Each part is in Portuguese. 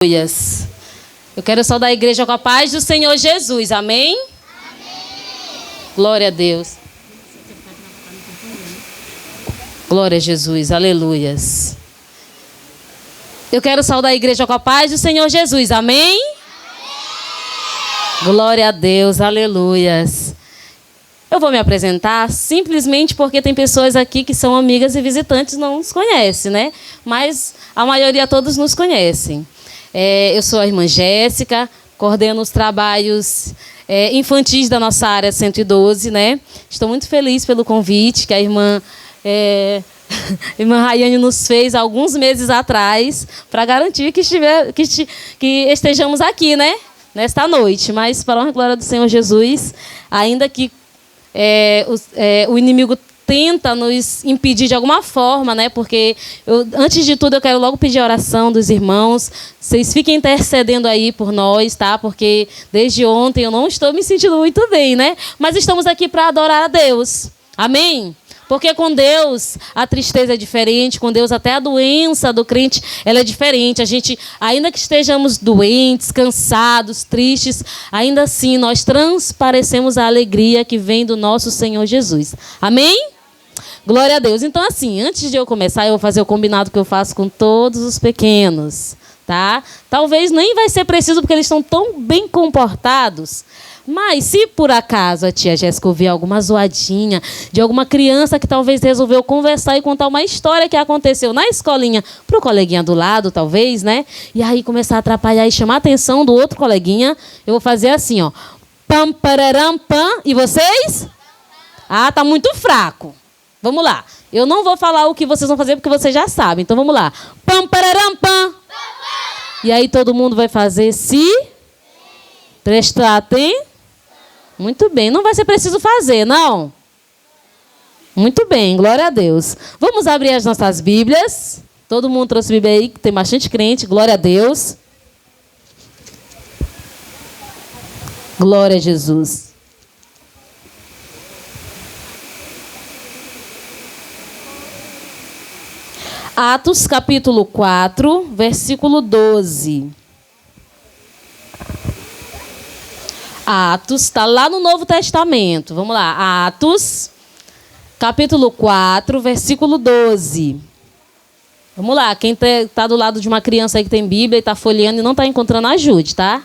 Aleluias. Eu quero saudar a igreja com a paz do Senhor Jesus. Amém? Amém. Glória a Deus. Glória a Jesus. Aleluias. Eu quero saudar a igreja com a paz do Senhor Jesus. Amém? Amém. Glória a Deus. Aleluias. Eu vou me apresentar simplesmente porque tem pessoas aqui que são amigas e visitantes, não nos conhecem, né? Mas a maioria todos nos conhecem. Eu sou a irmã Jéssica, coordeno os trabalhos infantis da nossa área 112, né? Estou muito feliz pelo convite que a irmã Rayane nos fez alguns meses atrás para garantir que estejamos aqui, né? Nesta noite. Mas, para a honra e glória do Senhor Jesus, ainda que o inimigo tenta nos impedir de alguma forma, né? Porque, antes de tudo, eu quero logo pedir a oração dos irmãos. Vocês fiquem intercedendo aí por nós, tá? Porque desde ontem eu não estou me sentindo muito bem, né? Mas estamos aqui para adorar a Deus. Amém? Porque com Deus a tristeza é diferente, com Deus até a doença do crente ela é diferente. A gente, ainda que estejamos doentes, cansados, tristes, ainda assim nós transparecemos a alegria que vem do nosso Senhor Jesus. Amém? Glória a Deus. Então, assim, antes de eu começar, eu vou fazer o combinado que eu faço com todos os pequenos, tá? Talvez nem vai ser preciso, porque eles estão tão bem comportados. Mas, se por acaso a tia Jéssica ouvir alguma zoadinha de alguma criança que talvez resolveu conversar e contar uma história que aconteceu na escolinha para o coleguinha do lado, talvez, né? E aí começar a atrapalhar e chamar a atenção do outro coleguinha, eu vou fazer assim, ó. Pam, pararam, pam. E vocês? Ah, tá muito fraco. Vamos lá. Eu não vou falar o que vocês vão fazer, porque vocês já sabem. Então, vamos lá. Pam, pararam, pam. E aí todo mundo vai fazer se prestar atenção. Muito bem. Não vai ser preciso fazer, não? Muito bem. Glória a Deus. Vamos abrir as nossas Bíblias. Todo mundo trouxe Bíblia aí, que tem bastante crente. Glória a Deus. Glória a Jesus. Atos, capítulo 4, versículo 12. Atos, está lá no Novo Testamento. Vamos lá. Atos, capítulo 4, versículo 12. Vamos lá. Quem está do lado de uma criança aí que tem Bíblia e está folheando e não está encontrando, ajude, tá?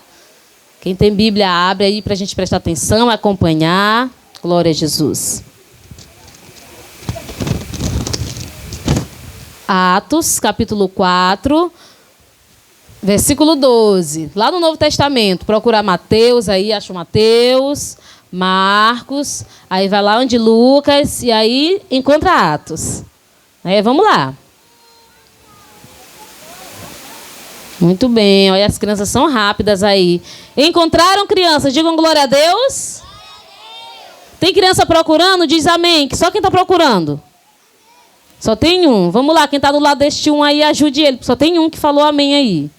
Quem tem Bíblia, abre aí para a gente prestar atenção, acompanhar. Glória a Jesus. Atos, capítulo 4, versículo 12. Lá no Novo Testamento, procurar Mateus, aí acha Mateus, Marcos, aí vai lá onde Lucas, e aí encontra Atos. Vamos lá. Muito bem, olha, as crianças são rápidas aí. Encontraram crianças? Digam glória a Deus. Tem criança procurando? Diz amém. Só quem está procurando? Só tem um. Vamos lá, quem está do lado deste um aí, ajude ele. Só tem um que falou amém aí.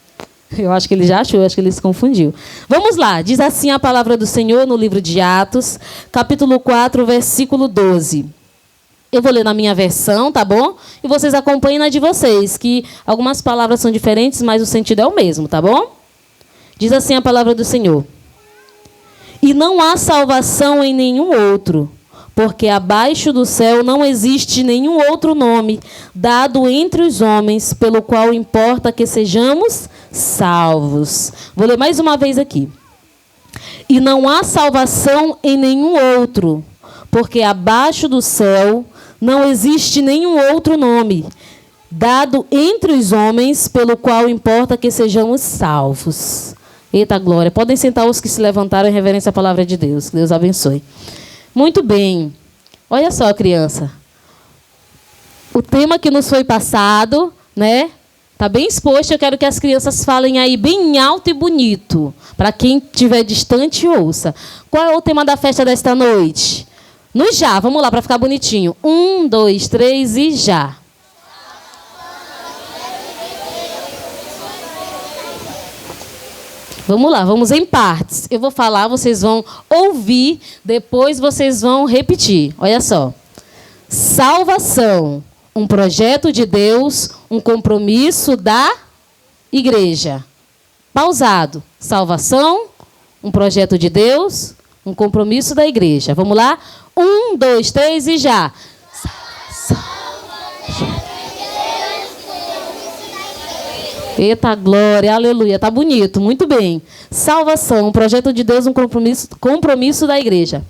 Eu acho que ele já achou, eu acho que ele se confundiu. Vamos lá, diz assim a palavra do Senhor no livro de Atos, capítulo 4, versículo 12. Eu vou ler na minha versão, tá bom? E vocês acompanhem na de vocês, que algumas palavras são diferentes, mas o sentido é o mesmo, tá bom? Diz assim a palavra do Senhor. E não há salvação em nenhum outro, porque abaixo do céu não existe nenhum outro nome dado entre os homens, pelo qual importa que sejamos salvos. Vou ler mais uma vez aqui. E não há salvação em nenhum outro, porque abaixo do céu não existe nenhum outro nome dado entre os homens, pelo qual importa que sejamos salvos. Eita glória. Podem sentar os que se levantaram em reverência à palavra de Deus. Que Deus abençoe. Muito bem. Olha só, criança. O tema que nos foi passado, né? Está bem exposto. Eu quero que as crianças falem aí bem alto e bonito. Para quem estiver distante, ouça. Qual é o tema da festa desta noite? No já. Vamos lá, para ficar bonitinho. 1, 2, 3 e já. Vamos lá, vamos em partes. Eu vou falar, vocês vão ouvir, depois vocês vão repetir. Olha só. Salvação, um projeto de Deus, um compromisso da igreja. Pausado. Salvação, um projeto de Deus, um compromisso da igreja. Vamos lá? 1, 2, 3 e já. Eita glória, aleluia, tá bonito, muito bem. Salvação, um projeto de Deus, um compromisso da igreja.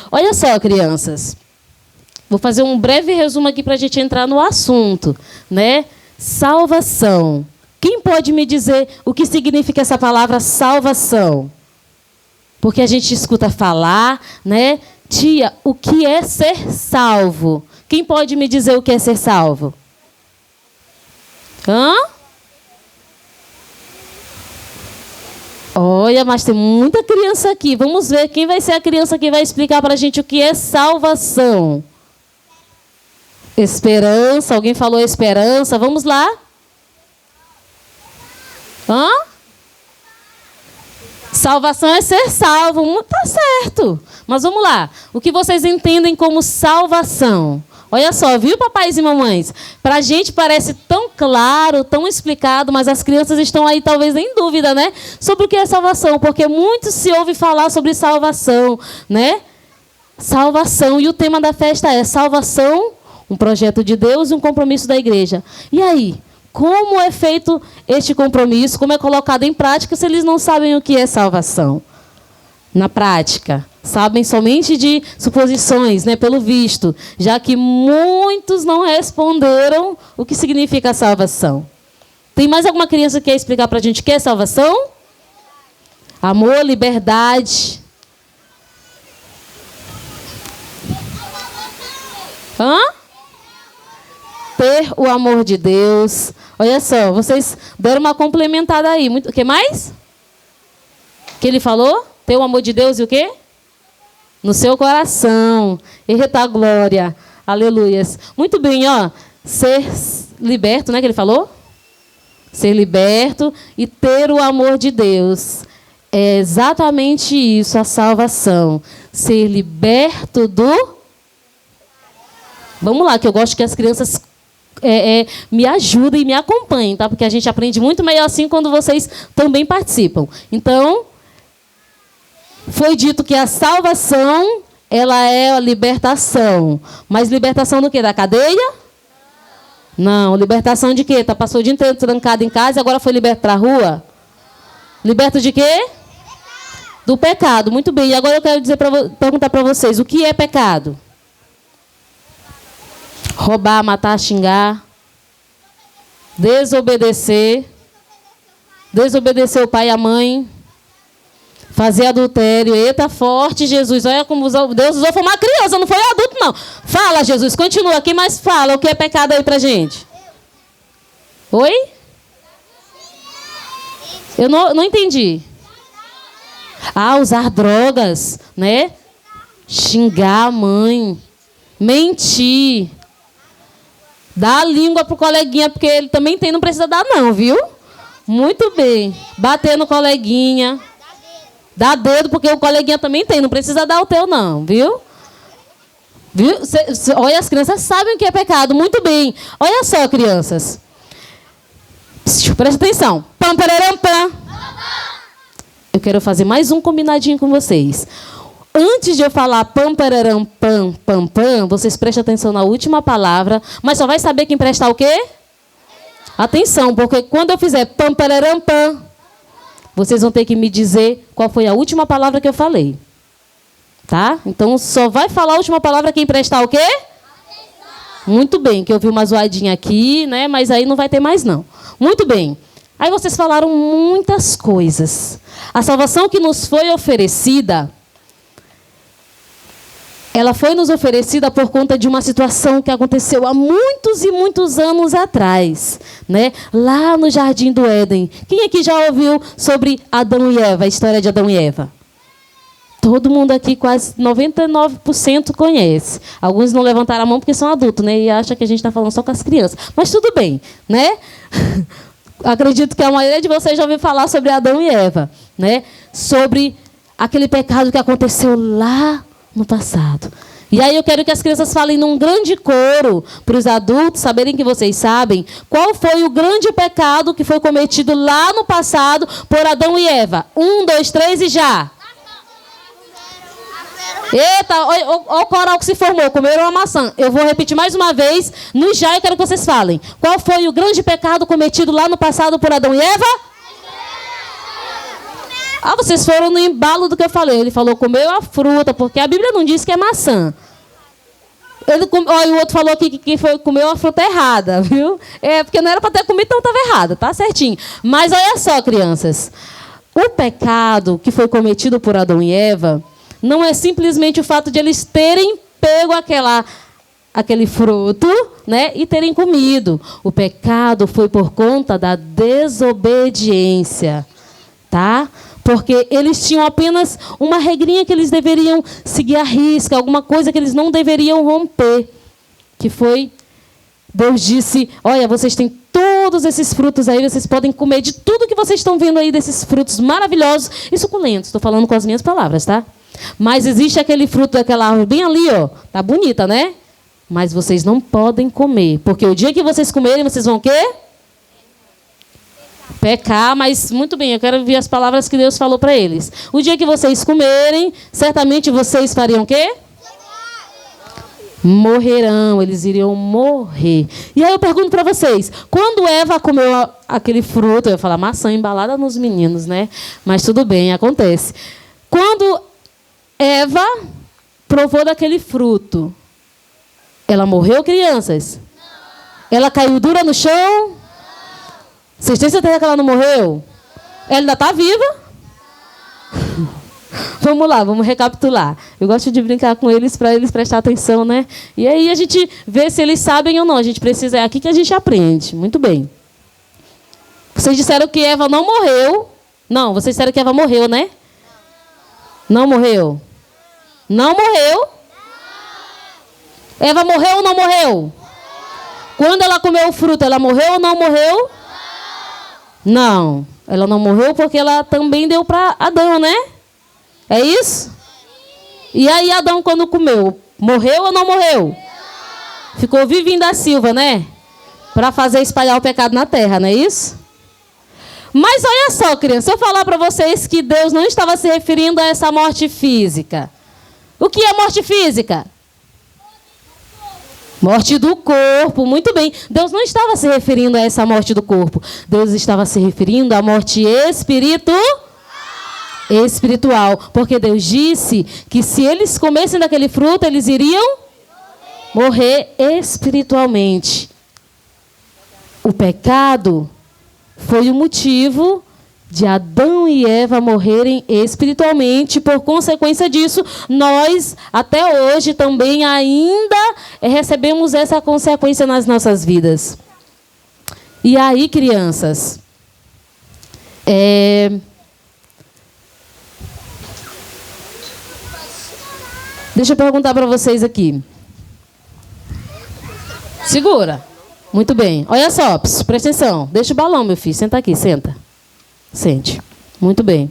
Olha só, crianças. Vou fazer um breve resumo aqui para a gente entrar no assunto, né? Salvação. Quem pode me dizer o que significa essa palavra salvação? Porque a gente escuta falar, né? Tia, o que é ser salvo? Quem pode me dizer o que é ser salvo? Hã? Olha, mas tem muita criança aqui. Vamos ver quem vai ser a criança que vai explicar para a gente o que é salvação. Esperança. Alguém falou esperança. Vamos lá. Hã? Salvação é ser salvo. Tá certo. Mas vamos lá. O que vocês entendem como salvação? Olha só, viu, papais e mamães? Para a gente parece tão claro, tão explicado, mas as crianças estão aí talvez em dúvida, né? Sobre o que é salvação, porque muito se ouve falar sobre salvação, né? Salvação, e o tema da festa é salvação, um projeto de Deus e um compromisso da igreja. E aí, como é feito este compromisso, como é colocado em prática, se eles não sabem o que é salvação? Na prática, sabem somente de suposições, né, pelo visto, já que muitos não responderam o que significa salvação. Tem mais alguma criança que quer explicar para a gente o que é salvação? Amor, liberdade. Hã? Ter o amor de Deus. Olha só, vocês deram uma complementada aí. O que mais? O que ele falou? Ter o amor de Deus e o quê? No seu coração. Eita glória. Aleluias. Muito bem, ó. Ser liberto, né, que ele falou? Ser liberto e ter o amor de Deus. É exatamente isso, a salvação. Ser liberto do... Vamos lá, que eu gosto que as crianças me ajudem e me acompanhem, tá? Porque a gente aprende muito melhor assim quando vocês também participam. Então... Foi dito que a salvação, ela é a libertação. Mas libertação do quê? Da cadeia? Não. Libertação de quê? Passou o dia inteiro trancado em casa e agora foi liberto para a rua? Liberto de quê? Do pecado. Muito bem. E agora eu quero perguntar para vocês, o que é pecado? Roubar, matar, xingar. Desobedecer. Desobedecer o pai e a mãe. Fazer adultério. Eita, forte, Jesus. Olha como Deus usou. Foi uma criança, não foi adulto, não. Fala, Jesus. Continua aqui, mas fala o que é pecado aí pra gente. Oi? Eu não entendi. Ah, usar drogas, né? Xingar a mãe. Mentir. Dar a língua pro coleguinha, porque ele também tem, não precisa dar não, viu? Muito bem. Bater no coleguinha. Dá dedo, porque o coleguinha também tem. Não precisa dar o teu, não, viu? Viu? Olha, as crianças sabem o que é pecado. Muito bem. Olha só, crianças. Presta atenção. Pam, pararam, pam. Eu quero fazer mais um combinadinho com vocês. Antes de eu falar pam, pararam, pam, pam, pam, vocês prestem atenção na última palavra. Mas só vai saber quem prestar o quê? Atenção, porque quando eu fizer pam, pararam, pam, vocês vão ter que me dizer qual foi a última palavra que eu falei. Tá? Então, só vai falar a última palavra quem prestar o quê? Atenção. Muito bem, que eu vi uma zoadinha aqui, né? Mas aí não vai ter mais, não. Muito bem. Aí vocês falaram muitas coisas. A salvação que nos foi oferecida, ela foi nos oferecida por conta de uma situação que aconteceu há muitos e muitos anos atrás, né? Lá no Jardim do Éden. Quem aqui já ouviu sobre Adão e Eva, a história de Adão e Eva? Todo mundo aqui, quase 99% conhece. Alguns não levantaram a mão porque são adultos, né? E acham que a gente está falando só com as crianças. Mas tudo bem, né? Acredito que a maioria de vocês já ouviu falar sobre Adão e Eva, né? Sobre aquele pecado que aconteceu lá no passado. E aí eu quero que as crianças falem num grande coro, para os adultos saberem que vocês sabem, qual foi o grande pecado que foi cometido lá no passado por Adão e Eva. 1, 2, 3 e já. Eita, olha o coral que se formou, comeram uma maçã. Eu vou repetir mais uma vez, no já eu quero que vocês falem. Qual foi o grande pecado cometido lá no passado por Adão e Eva? Ah, vocês foram no embalo do que eu falei. Ele falou, comeu a fruta, porque a Bíblia não diz que é maçã. O outro falou aqui que comeu a fruta errada, viu? É, porque não era para ter comido, então estava errado, tá certinho. Mas olha só, crianças. O pecado que foi cometido por Adão e Eva não é simplesmente o fato de eles terem pego aquele fruto, né, e terem comido. O pecado foi por conta da desobediência, tá? Porque eles tinham apenas uma regrinha que eles deveriam seguir à risca, alguma coisa que eles não deveriam romper. Que foi, Deus disse, olha, vocês têm todos esses frutos aí, vocês podem comer de tudo que vocês estão vendo aí, desses frutos maravilhosos e suculentos. Estou falando com as minhas palavras, tá? Mas existe aquele fruto daquela árvore bem ali, ó. Tá bonita, né? Mas vocês não podem comer. Porque o dia que vocês comerem, vocês vão o quê? Pecar, mas muito bem, eu quero ouvir as palavras que Deus falou para eles. O dia que vocês comerem, certamente vocês fariam o quê? Morrerão, eles iriam morrer. E aí eu pergunto para vocês, quando Eva comeu aquele fruto, eu ia falar maçã embalada nos meninos, né? Mas tudo bem, acontece. Quando Eva provou daquele fruto, ela morreu, crianças? Não. Ela caiu dura no chão? Não. Vocês têm certeza que ela não morreu? Ela ainda está viva? Vamos lá, vamos recapitular. Eu gosto de brincar com eles para eles prestar atenção, né? E aí a gente vê se eles sabem ou não. A gente precisa, é aqui que a gente aprende. Muito bem. Vocês disseram que Eva não morreu. Não, vocês disseram que Eva morreu, né? Não morreu? Não morreu? Eva morreu ou não morreu? Quando ela comeu o fruto, ela morreu ou não morreu? Não. Ela não morreu porque ela também deu para Adão, né? É isso? E aí Adão, quando comeu, morreu ou não morreu? Ficou vivinho da Silva, né? Para fazer espalhar o pecado na terra, não é isso? Mas olha só, criança, se eu falar para vocês que Deus não estava se referindo a essa morte física. O que é morte física? Morte do corpo, muito bem. Deus não estava se referindo a essa morte do corpo. Deus estava se referindo à morte espiritual. Porque Deus disse que se eles comessem daquele fruto, eles iriam morrer espiritualmente. O pecado foi o motivo de Adão e Eva morrerem espiritualmente. Por consequência disso, nós, até hoje, também ainda recebemos essa consequência nas nossas vidas. E aí, crianças, deixa eu perguntar para vocês aqui. Segura. Muito bem. Olha só, presta atenção. Deixa o balão, meu filho. Senta aqui, senta. Sente. Muito bem.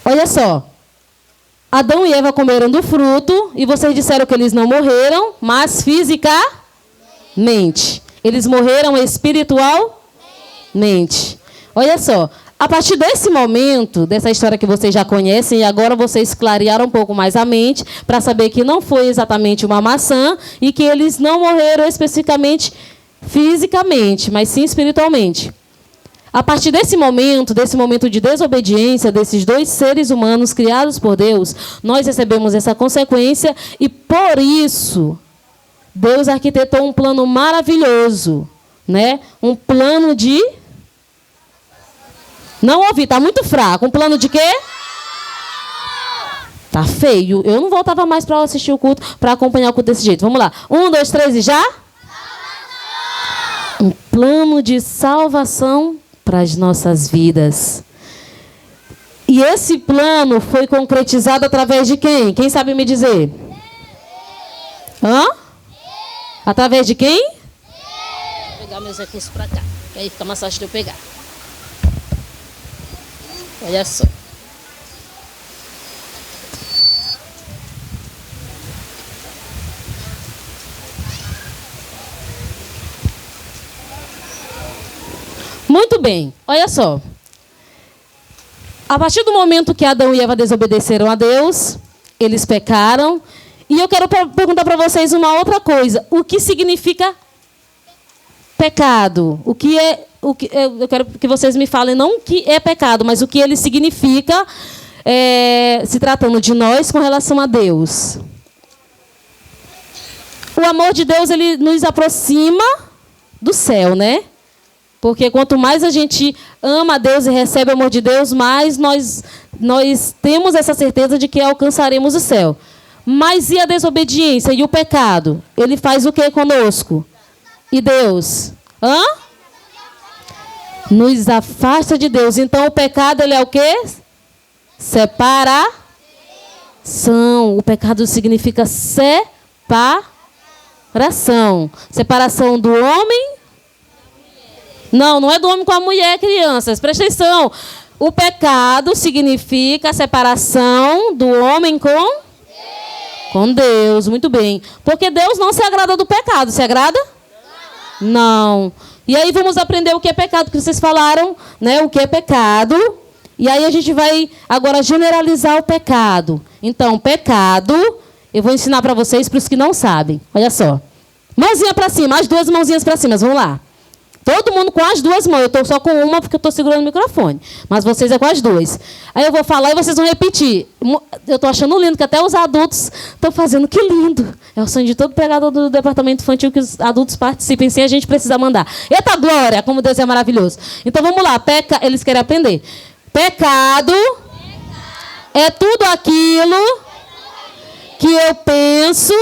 Olha só. Adão e Eva comeram do fruto e vocês disseram que eles não morreram, mas fisicamente. Eles morreram espiritualmente. Olha só. A partir desse momento, dessa história que vocês já conhecem, e agora vocês clarearam um pouco mais a mente para saber que não foi exatamente uma maçã e que eles não morreram especificamente fisicamente, mas sim espiritualmente. A partir desse momento de desobediência desses dois seres humanos criados por Deus, nós recebemos essa consequência e, por isso, Deus arquitetou um plano maravilhoso, né? Um plano de... Não ouvi, tá muito fraco. Um plano de quê? Tá feio. Eu não voltava mais para assistir o culto, para acompanhar o culto desse jeito. Vamos lá. 1, 2, 3 e já? Um plano de salvação para as nossas vidas. E esse plano foi concretizado através de quem? Quem sabe me dizer? Hã? Através de quem? Vou pegar meus recursos para cá, que aí fica mais fácil de eu pegar. Olha só. bem, olha só. A partir do momento que Adão e Eva desobedeceram a Deus, eles pecaram. E eu quero perguntar para vocês uma outra coisa. O que significa pecado? Eu quero que vocês me falem não o que é pecado, mas o que ele significa se tratando de nós com relação a Deus. O amor de Deus, ele nos aproxima do céu, né? Porque quanto mais a gente ama a Deus e recebe o amor de Deus, mais nós temos essa certeza de que alcançaremos o céu. Mas e a desobediência e o pecado? Ele faz o que conosco? E Deus? Nos afasta de Deus. Então o pecado, ele é o quê? Separação. O pecado significa separação. Separação do homem. Não é do homem com a mulher, crianças. Presta atenção. O pecado significa a separação do homem com Deus. Muito bem. Porque Deus não se agrada do pecado. Se agrada? Não. E aí vamos aprender o que é pecado, que vocês falaram, né? O que é pecado. E aí a gente vai agora generalizar o pecado. Então, pecado, eu vou ensinar para vocês, para os que não sabem. Olha só. Mãozinha para cima, as duas mãozinhas para cima. Vamos lá. Todo mundo com as duas mãos. Eu estou só com uma porque eu estou segurando o microfone. Mas vocês é com as duas. Aí eu vou falar e vocês vão repetir. Eu estou achando lindo que até os adultos estão fazendo. Que lindo. É o sonho de todo pregador do departamento infantil que os adultos participem sem a gente precisar mandar. Eita glória, como Deus é maravilhoso. Então vamos lá. Eles querem aprender. Pecado é tudo aquilo que eu penso.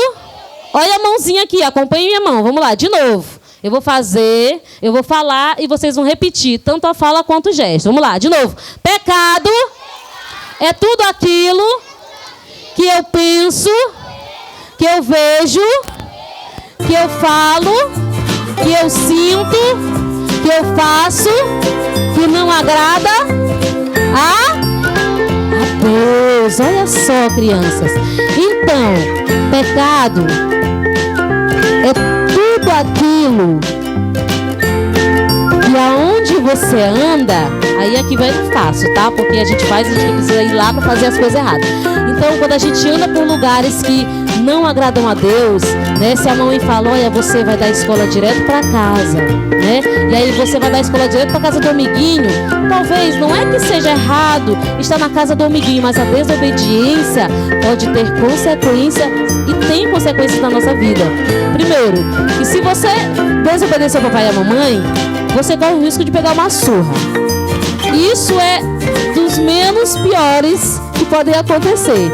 Olha a mãozinha aqui. Acompanhe minha mão. Vamos lá, de novo. Eu vou falar e vocês vão repetir, tanto a fala quanto o gesto. Vamos lá, de novo. Pecado é tudo aquilo que eu penso, que eu vejo, que eu falo, que eu sinto, que eu faço, que não agrada a Deus. Olha só, crianças. Então, pecado é tudo aquilo que aonde você anda, aí aqui vai no fácil, tá? Porque a gente precisa ir lá para fazer as coisas erradas. Então, quando a gente anda por lugares que não agradam a Deus, né? Se a mãe fala, olha, você vai dar escola direto para casa, né? E aí você vai dar escola direto para casa do amiguinho. Talvez, não é que seja errado estar na casa do amiguinho, mas a desobediência pode ter consequência e tem consequências na nossa vida. Primeiro, que se você desobedecer ao papai e à mamãe, você corre o risco de pegar uma surra. Isso é dos menos piores que podem acontecer.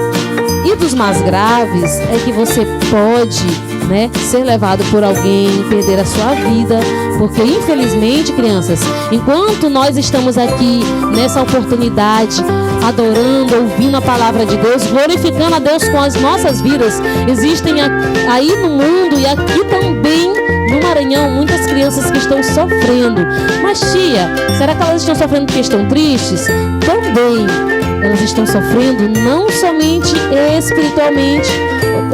E dos mais graves é que você pode, né, ser levado por alguém, perder a sua vida. Porque, infelizmente, crianças, enquanto nós estamos aqui nessa oportunidade, adorando, ouvindo a palavra de Deus, glorificando a Deus com as nossas vidas, existem aí no mundo e aqui também no Maranhão muitas crianças que estão sofrendo. Mas, tia, será que elas estão sofrendo porque estão tristes? Também. Elas estão sofrendo não somente espiritualmente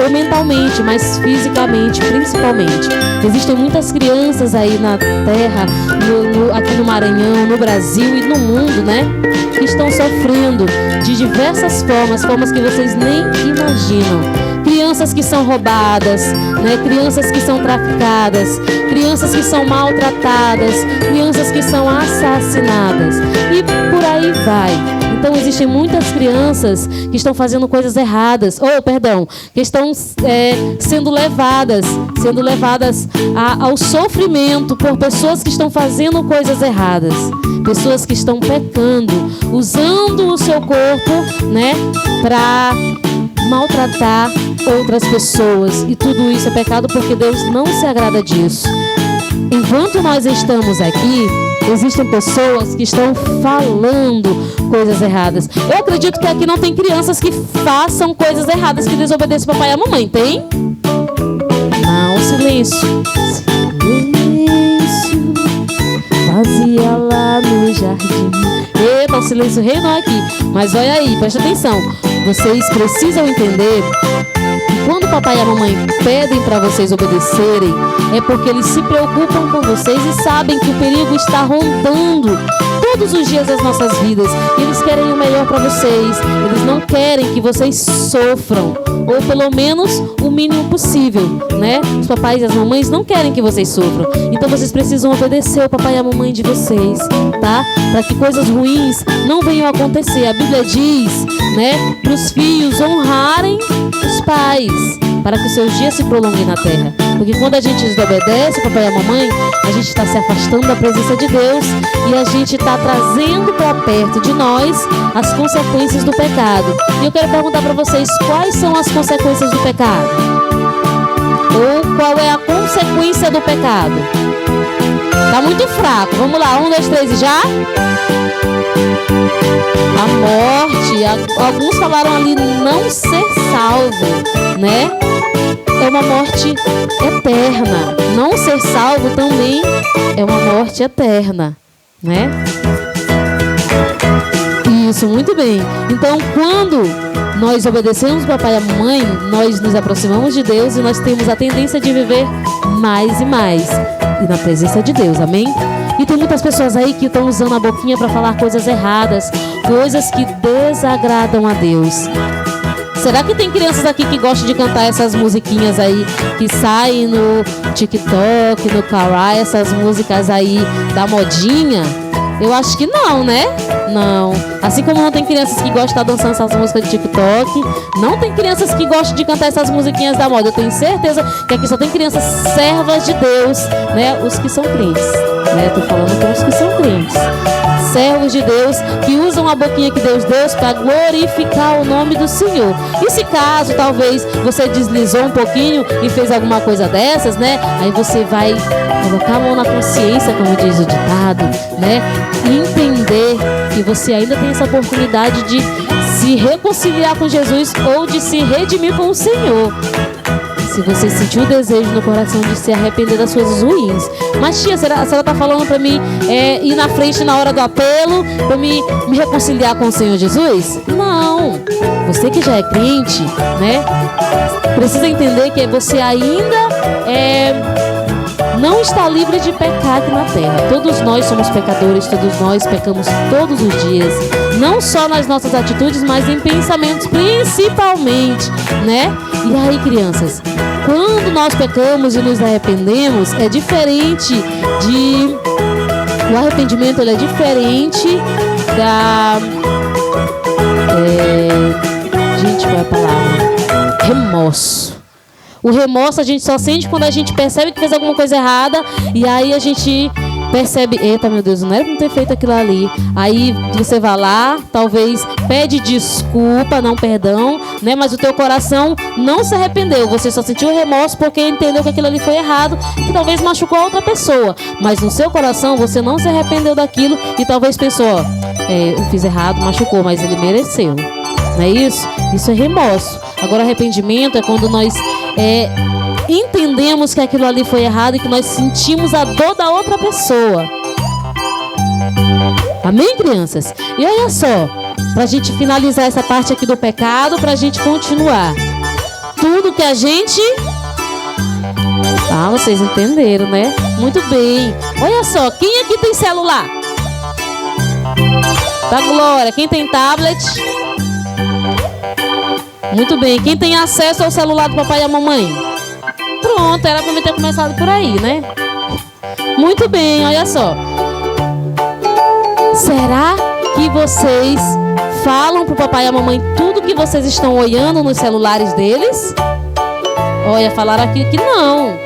ou mentalmente, mas fisicamente, principalmente. Existem muitas crianças aí na terra, aqui no Maranhão, no Brasil e no mundo, né? Que estão sofrendo de diversas formas que vocês nem imaginam. Crianças que são roubadas, né? Crianças que são traficadas, crianças que são maltratadas, crianças que são assassinadas e por aí vai. Então existem muitas crianças que estão fazendo coisas erradas, que estão sendo levadas ao sofrimento por pessoas que estão fazendo coisas erradas, pessoas que estão pecando, usando o seu corpo, né, para maltratar outras pessoas. E tudo isso é pecado porque Deus não se agrada disso. Enquanto nós estamos aqui, existem pessoas que estão falando coisas erradas. Eu acredito que aqui não tem crianças que façam coisas erradas, que desobedeçam o papai e a mamãe. Tem? Não, silêncio. Silêncio. Fazia lá no jardim. Eita, o silêncio reinou aqui. Mas olha aí, presta atenção. Vocês precisam entender Quando o papai e a mamãe pedem para vocês obedecerem, é porque eles se preocupam com vocês e sabem que o perigo está rondando todos os dias das nossas vidas. E eles querem o melhor para vocês. Eles não querem que vocês sofram, ou pelo menos o mínimo possível, né? Os papais e as mamães não querem que vocês sofram. Então vocês precisam obedecer o papai e a mamãe de vocês, tá? Para que coisas ruins não venham a acontecer. A Bíblia diz, né, para os filhos honrarem os pais, para que os seus dias se prolonguem na terra. Porque quando a gente desobedece o papai e a mamãe, a gente está se afastando da presença de Deus e a gente está trazendo para perto de nós as consequências do pecado. E eu quero perguntar para vocês, quais são as consequências do pecado? Ou qual é a consequência do pecado? Tá muito fraco. Vamos lá, 1, 2, 3 e já? A morte. Alguns falaram ali não ser salvo, né? É uma morte eterna. Não ser salvo também é uma morte eterna, né? Isso, muito bem. Então, quando nós obedecemos o papai e a mamãe, nós nos aproximamos de Deus e nós temos a tendência de viver mais e mais e na presença de Deus, amém? E tem muitas pessoas aí que estão usando a boquinha para falar coisas erradas, coisas que desagradam a Deus. Será que tem crianças aqui que gostam de cantar essas musiquinhas aí que saem no TikTok, no Kawaii, essas músicas aí da modinha? Eu acho que não, né? Não. Assim como não tem crianças que gostam de estar dançando essas músicas de TikTok, não tem crianças que gostam de cantar essas musiquinhas da moda. Eu tenho certeza que aqui só tem crianças servas de Deus, né? Os que são crentes, né? Tô falando com os que são crentes. Servos de Deus que usam a boquinha que Deus deu para glorificar o nome do Senhor. E se caso, talvez, você deslizou um pouquinho e fez alguma coisa dessas, né? Aí você vai colocar a mão na consciência, como diz o ditado, né? E entender que você ainda tem essa oportunidade de se reconciliar com Jesus ou de se redimir com o Senhor. Se você sentiu o desejo no coração de se arrepender das coisas ruins. Mas tia, a senhora tá falando para mim ir na frente na hora do apelo, para me reconciliar com o Senhor Jesus? Não. Você que já é crente, né, precisa entender que você ainda não está livre de pecar aqui na terra. Todos nós somos pecadores, todos nós pecamos todos os dias. Não só nas nossas atitudes, mas em pensamentos principalmente, né? E aí, crianças, quando nós pecamos e nos arrependemos, é diferente de... O arrependimento, ele é diferente da... Gente, qual é a palavra? Remorso. O remorso a gente só sente quando a gente percebe que fez alguma coisa errada. E aí a gente percebe, eita, meu Deus, não era pra não ter feito aquilo ali. Aí você vai lá, talvez pede desculpa, não perdão, né? Mas o teu coração não se arrependeu. Você só sentiu remorso porque entendeu que aquilo ali foi errado, que talvez machucou a outra pessoa. Mas no seu coração você não se arrependeu daquilo e talvez pensou, eu fiz errado, machucou, mas ele mereceu. Não é isso? Isso é remorso. Agora, arrependimento é quando nós entendemos que aquilo ali foi errado e que nós sentimos a dor da outra pessoa. Amém, crianças? E olha só, pra gente finalizar essa parte aqui do pecado, pra gente continuar. Tudo que a gente... Ah, vocês entenderam, né? Muito bem. Olha só, quem aqui tem celular? Tá, Glória. Quem tem tablet? Muito bem. Quem tem acesso ao celular do papai e da mamãe? Pronto, era pra mim ter começado por aí, né? Muito bem, olha só. Será que vocês falam pro papai e a mamãe tudo que vocês estão olhando nos celulares deles? Olha, falaram aqui que não.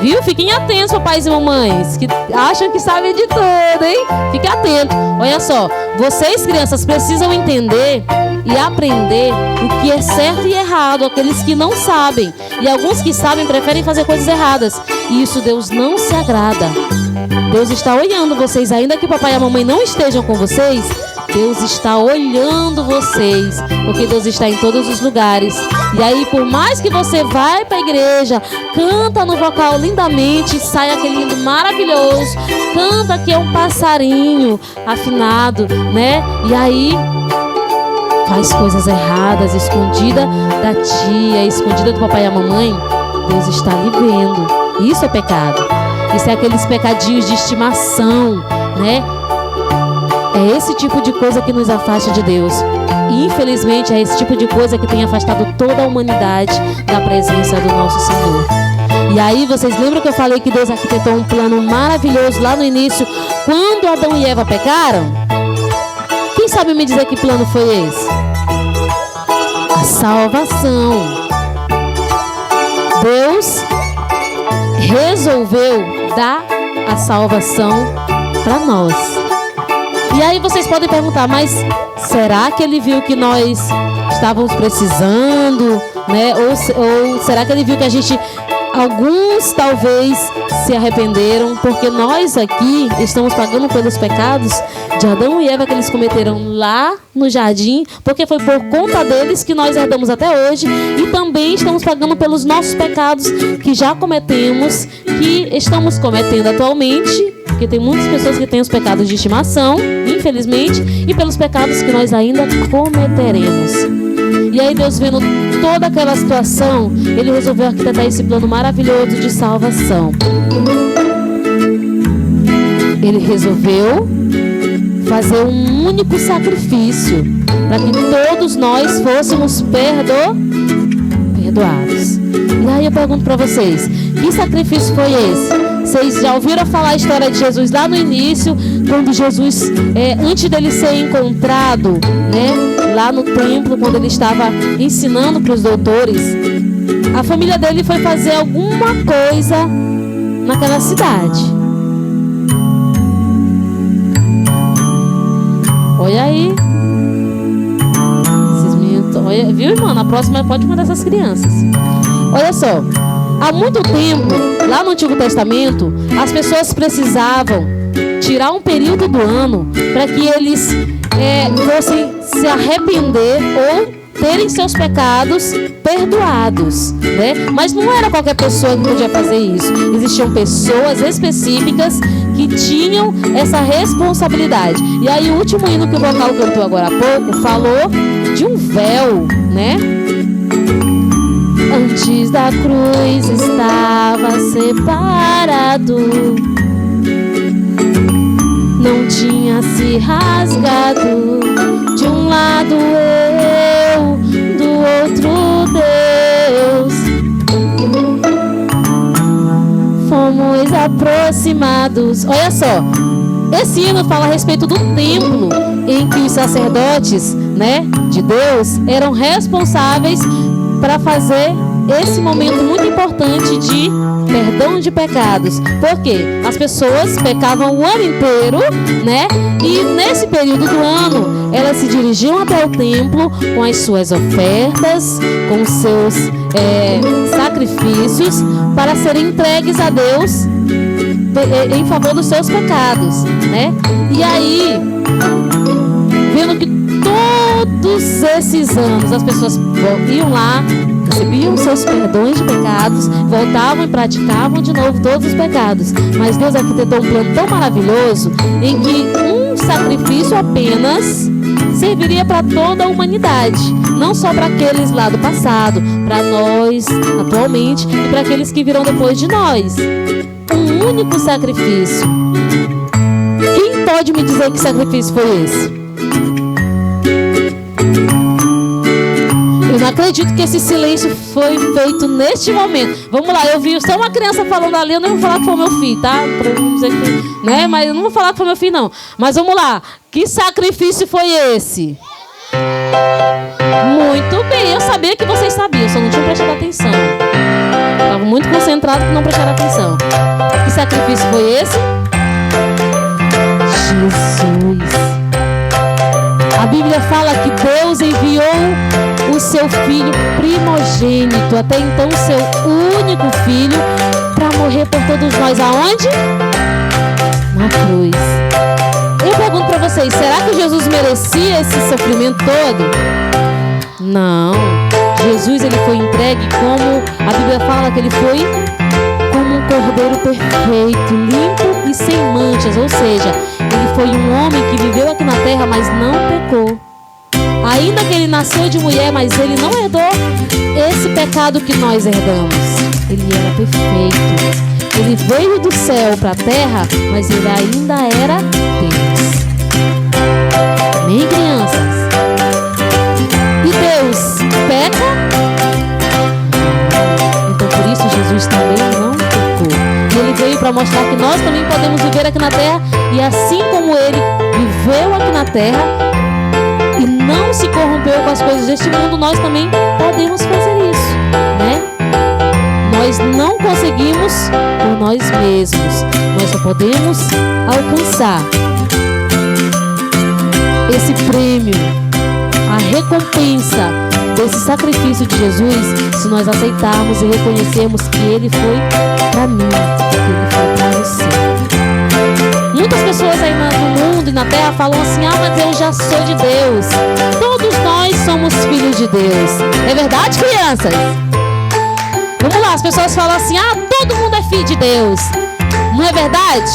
Viu? Fiquem atentos, papais e mamães, que acham que sabem de tudo, hein? Fique atento. Olha só, vocês, crianças, precisam entender e aprender o que é certo e errado, aqueles que não sabem. E alguns que sabem preferem fazer coisas erradas. E isso Deus não se agrada. Deus está olhando vocês, ainda que o papai e a mamãe não estejam com vocês, Deus está olhando vocês, porque Deus está em todos os lugares. E aí, por mais que você vai para a igreja, canta no vocal lindamente, sai aquele lindo maravilhoso, canta que é um passarinho afinado, né? E aí, faz coisas erradas, escondida da tia, escondida do papai e a mamãe, Deus está lhe vendo. Isso é pecado. Isso é aqueles pecadinhos de estimação, né? É esse tipo de coisa que nos afasta de Deus. E infelizmente é esse tipo de coisa que tem afastado toda a humanidade da presença do nosso Senhor. E aí vocês lembram que eu falei que Deus arquitetou um plano maravilhoso lá no início, quando Adão e Eva pecaram? Quem sabe me dizer que plano foi esse? A salvação. Deus resolveu dar a salvação para nós. E aí vocês podem perguntar, mas será que ele viu que nós estávamos precisando, né? Ou será que ele viu que a gente, alguns talvez se arrependeram, porque nós aqui estamos pagando pelos pecados de Adão e Eva que eles cometeram lá no jardim, porque foi por conta deles que nós herdamos até hoje, e também estamos pagando pelos nossos pecados que já cometemos, que estamos cometendo atualmente, porque tem muitas pessoas que têm os pecados de estimação, infelizmente, e pelos pecados que nós ainda cometeremos. E aí Deus, vendo toda aquela situação, Ele resolveu arquitetar esse plano maravilhoso de salvação. Ele resolveu fazer um único sacrifício para que todos nós fôssemos perdoados. E aí eu pergunto para vocês, que sacrifício foi esse? Vocês já ouviram falar a história de Jesus lá no início, quando Jesus, antes dele ser encontrado, né, lá no templo, quando ele estava ensinando para os doutores, a família dele foi fazer alguma coisa naquela cidade. Olha aí. Esses meninos, olha, viu, irmã? Na próxima pode mandar essas crianças. Olha só. Há muito tempo, lá no Antigo Testamento, as pessoas precisavam tirar um período do ano para que eles fossem se arrepender ou terem seus pecados perdoados, né? Mas não era qualquer pessoa que podia fazer isso. Existiam pessoas específicas que tinham essa responsabilidade. E aí o último hino que o vocal cantou agora há pouco falou de um véu, né? Antes da cruz estava separado, não tinha se rasgado. De um lado eu, do outro Deus, fomos aproximados. Olha só, esse hino fala a respeito do templo em que os sacerdotes, né, de Deus eram responsáveis para fazer esse momento muito importante de perdão de pecados. Porque as pessoas pecavam o ano inteiro, né? E nesse período do ano, elas se dirigiam até o templo com as suas ofertas, com os seus sacrifícios, para serem entregues a Deus em favor dos seus pecados, né? E aí, vendo que todos esses anos as pessoas iam lá, recebiam seus perdões de pecados, voltavam e praticavam de novo todos os pecados. Mas Deus arquitetou um plano tão maravilhoso em que um sacrifício apenas serviria para toda a humanidade, não só para aqueles lá do passado, para nós atualmente e para aqueles que virão depois de nós. Um único sacrifício. Quem pode me dizer que sacrifício foi esse? Eu não acredito que esse silêncio foi feito neste momento. Vamos lá, eu vi só uma criança falando ali, eu não vou falar que foi meu filho, tá? Pra não dizer que, né? Mas eu não vou falar que foi meu filho, não. Mas vamos lá, que sacrifício foi esse? Muito bem, eu sabia que vocês sabiam, só não tinham prestado atenção. Estava muito concentrado que não prestaram atenção. Que sacrifício foi esse? Jesus. A Bíblia fala que Deus enviou o seu filho primogênito, até então seu único filho, para morrer por todos nós. Aonde? Na cruz. Eu pergunto para vocês, será que Jesus merecia esse sofrimento todo? Não. Jesus, ele foi entregue como, a Bíblia fala que ele foi como um cordeiro perfeito, limpo e sem manchas. Ou seja, ele foi um homem que viveu aqui na terra, mas não pecou. Ainda que ele nasceu de mulher, mas ele não herdou esse pecado que nós herdamos. Ele era perfeito. Ele veio do céu para a terra, mas ele ainda era Deus. Amém, crianças? E Deus peca? Então por isso Jesus também não pecou. E ele veio para mostrar que nós também podemos viver aqui na terra. E assim como ele viveu aqui na terra e não se corrompeu com as coisas deste mundo, nós também podemos fazer isso, né? Nós não conseguimos por nós mesmos. Nós só podemos alcançar esse prêmio, a recompensa desse sacrifício de Jesus, se nós aceitarmos e reconhecermos que ele foi para mim, que ele foi para você. Muitas pessoas aí no mundo e na terra falam assim: ah, mas eu já sou de Deus. Todos nós somos filhos de Deus. É verdade, crianças? Vamos lá, as pessoas falam assim: ah, todo mundo é filho de Deus. Não é verdade?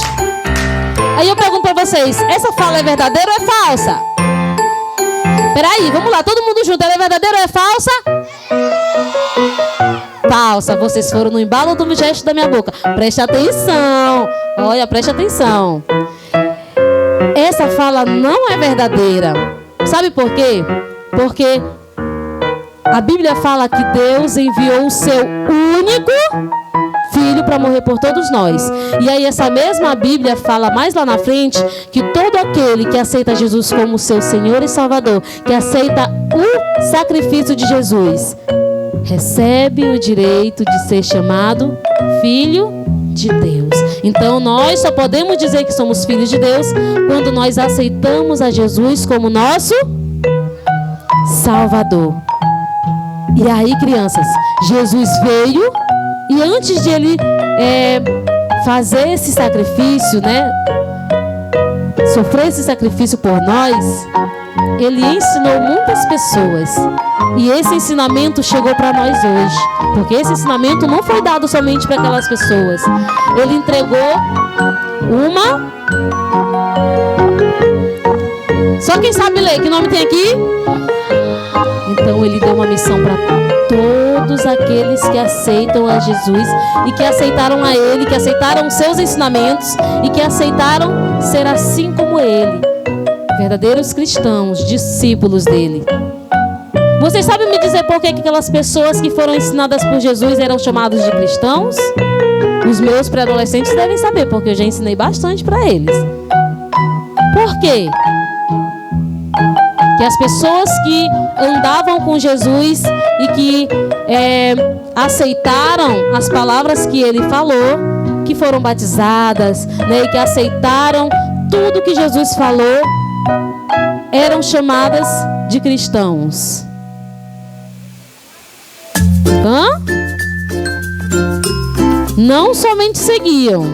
Aí eu pergunto para vocês: essa fala é verdadeira ou é falsa? Peraí, vamos lá, todo mundo junto. Ela é verdadeira ou é falsa? Falsa. Vocês foram no embalo do gesto da minha boca. Preste atenção. Olha, preste atenção. Essa fala não é verdadeira. Sabe por quê? Porque a Bíblia fala que Deus enviou o seu único Filho para morrer por todos nós. E aí essa mesma Bíblia fala mais lá na frente que todo aquele que aceita Jesus como seu Senhor e Salvador, que aceita o sacrifício de Jesus, recebe o direito de ser chamado filho de Deus. Então nós só podemos dizer que somos filhos de Deus quando nós aceitamos a Jesus como nosso Salvador. E aí, crianças, Jesus veio e antes de ele fazer esse sacrifício, né, sofrer esse sacrifício por nós, ele ensinou muitas pessoas. E esse ensinamento chegou para nós hoje, porque esse ensinamento não foi dado somente para aquelas pessoas. Ele entregou uma... Só quem sabe ler, que nome tem aqui? Então ele deu uma missão para todos aqueles que aceitam a Jesus e que aceitaram a ele, que aceitaram os seus ensinamentos e que aceitaram ser assim como ele, verdadeiros cristãos, discípulos dele. Vocês sabem me dizer por que aquelas pessoas que foram ensinadas por Jesus eram chamados de cristãos? Os meus pré-adolescentes devem saber, porque eu já ensinei bastante para eles. Por quê? Que as pessoas que andavam com Jesus e que aceitaram as palavras que ele falou, que foram batizadas, né, e que aceitaram tudo que Jesus falou, eram chamadas de cristãos. Não somente seguiam,